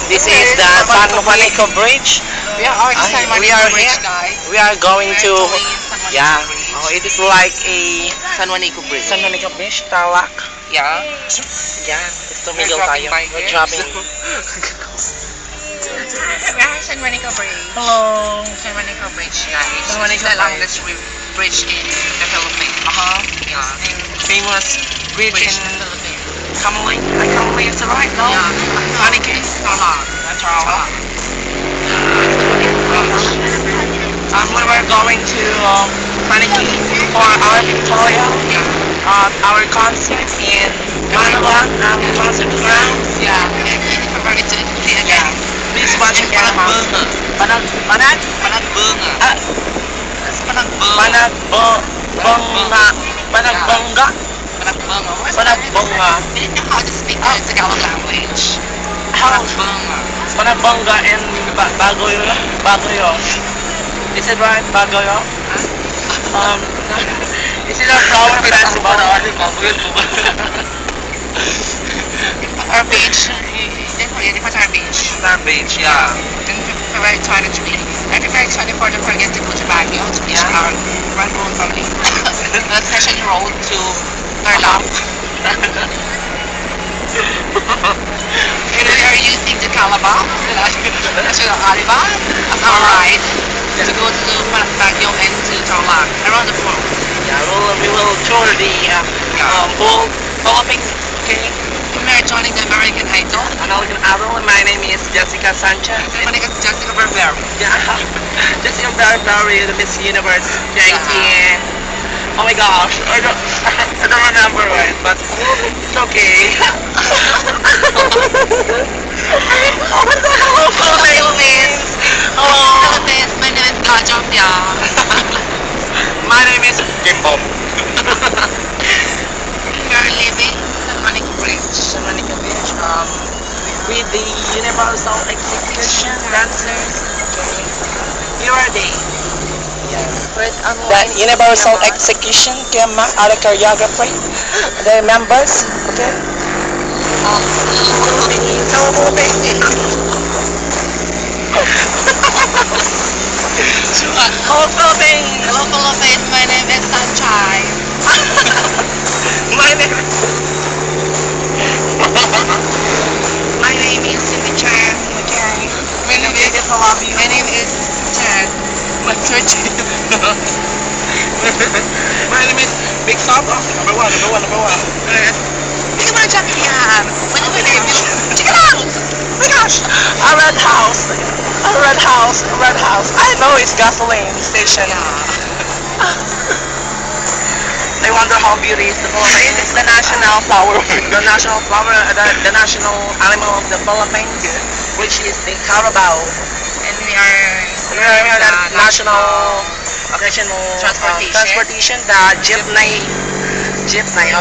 This is the San Juanico Bridge. We are on San We Juanico are Bridge, here. guys. We are going We're to, going San Juanico yeah. Bridge. Oh, it is like a San Juanico Bridge. San Juanico Bridge, Tarlac. Yeah. Yeah, tumigil We're tayo. dropping by We're here. dropping. We are San Juanico Bridge. Hello. San Juanico Bridge, guys. San This is Juanico the longest bridge in the Philippines. Yeah. Famous bridge Bridge in in the Philippines. Kamali. Kamali is it right? No. Yeah. Juanico. Tarlac. Tarlac. We were going to Juanico for our Victoria, our concert in Manila, concert grounds. Yeah. If we're going to Italy again. Please watch It's again. Panag Panag? Panagbunga. Ah, It's Panagbunga. Panagbongga. Panagbunga. Where's Panagbonga. We didn't know how to speak the Tagalog language. How? Panagbunga. Panagbonga in Baguio. Is it right, Baguio? Is it a flower festival? Our beach. What's our beach? Our beach, yeah. In February 23. And February 24, don't forget to go to Baguio to beach Yeah. our Rangoon family. Session Road to Tarlac. And we are using the Calabaw, National Aliba, as our ride to go to Baguio and to Tarlac around the world. Yeah, we will tour the whole Philippines. Okay. We are joining the American Idol. American Idol. My name is Jessica Sanchez. My name is Jessica Barbero. Yeah. Jessica Barry, the Miss Universe 19. Oh my gosh, I don't remember it, but it's okay. What the hell? Philippines. Oh, Philippines. My name is Gajopia. my name is Kimbom. We are living San Juanico Bridge. Monica Beach, with the Universal Execution dancers. Here are they. The Universal Execution Kema are the choreography. The members, okay? Hello Philippines! Hello Philippines. My name is Sanchai. My name is My name is Cindy Chan. My name is I love you. My name is Chan. My church. My name is Big Sapa. Number one. Hindi ka ba nag-shopping yan? When my name is... Check it out! Oh my gosh! A red house. I know it's gasoline station. I wonder how beautiful is the Philippines. It's the national flower. The national flower, the national animal of the Philippines, which is the carabao. And we are... We are the national transportation, the jeepney,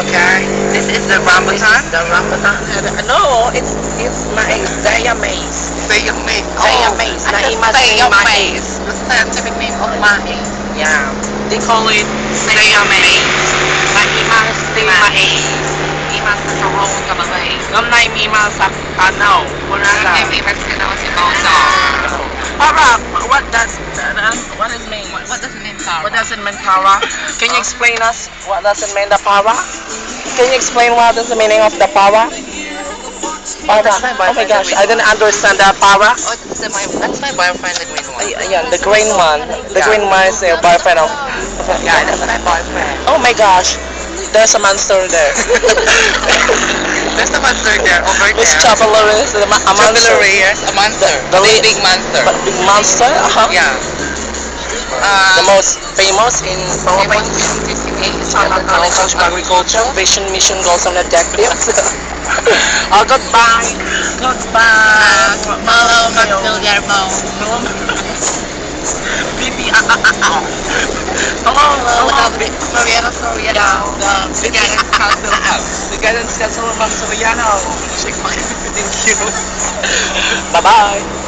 okay? This is the rambutan. The rambutan. No, it's maize, Zaya maize. Sayang maize. Zaya maize. Naimas ni maize. The scientific name of maize. Yeah. They call it Zaya maize. Naimas ni maize. Imas na sa road ka ba ba eh? Gamnay mima sa kanaw. Wala Ang na. imas ka na si Bozo. Para, what is mean? What does it mean, Tara? What does it mean, para? Can you explain us what does it mean, the para? Can you explain what is the meaning of the para? Para. That's my Oh my boyfriend, gosh, the I didn't understand the para. Oh, that's my boyfriend, the green one. Ayan, the green one. The green one is your boyfriend of... Yeah, that's my boyfriend. Oh my gosh, there's a monster there. There's a monster there, over Which there. traveler is a monster? Yes, a monster. The Big monster. Big monster? Yeah. The most famous in Philippines. Agriculture, vision, mission, goals, and objectives. Oh, goodbye. Goodbye. Hello, Guillermo. Bibi. Hello. Mariano Soriano. The guidance counselor. The guidance counselor, Ma'am Soriano. Thank you. Bye-bye.